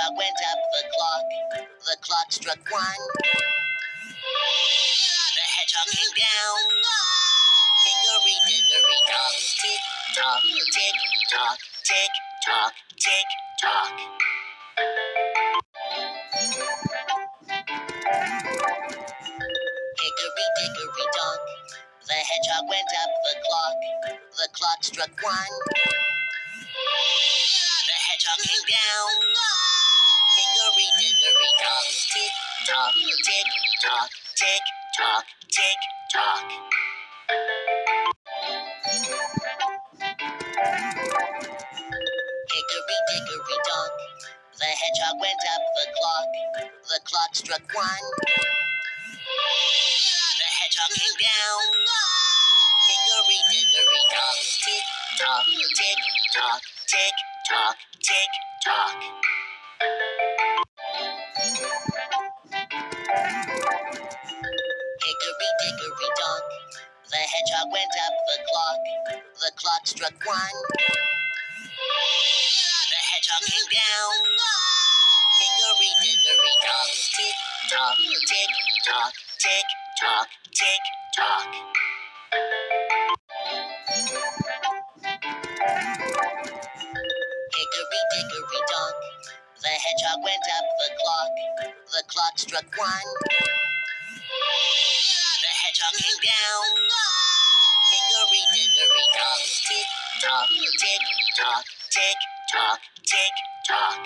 hedgehog went up the clock. The clock struck one. The hedgehog came down. Hickory, dickory, dock. Tick, tock, tick, tock, tick, tock, tick, tock. Hickory, dickory, dock. The hedgehog went up the clock. The clock struck one. The hedgehog came down. Hickory, dickory, dock. Tick, tock, tick, tock, tick, tock, tick, tock. Hickory, dickory, dock. The hedgehog went up the clock. The clock struck one. The hedgehog came down. Hickory, dickory, dock. Tick, tock, tick, tock, tick, tock, tick, tock. Hickory, dickory, dock. The hedgehog went up the clock. The clock struck one. The hedgehog came down. Hickory, dickory, dock. Tick, tock, tick, tock, tick, tock, tick, tock. Hickory, dickory, dock. The hedgehog went up the clock. The clock struck one. The hedgehog came down. Hickory, dickory, dock. Tick, tock, tick, tock, tick, tock, tick, tock.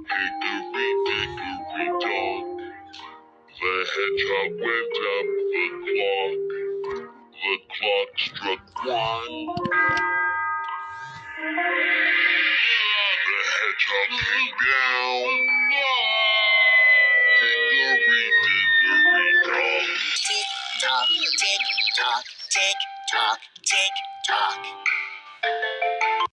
Hickory, dickory, dock. The hedgehog went up the clock. The clock struck one. The hedgehog came down. Hickory, dickory, dock. Tick, tock, tick, tock, tick, tock, tick, tock.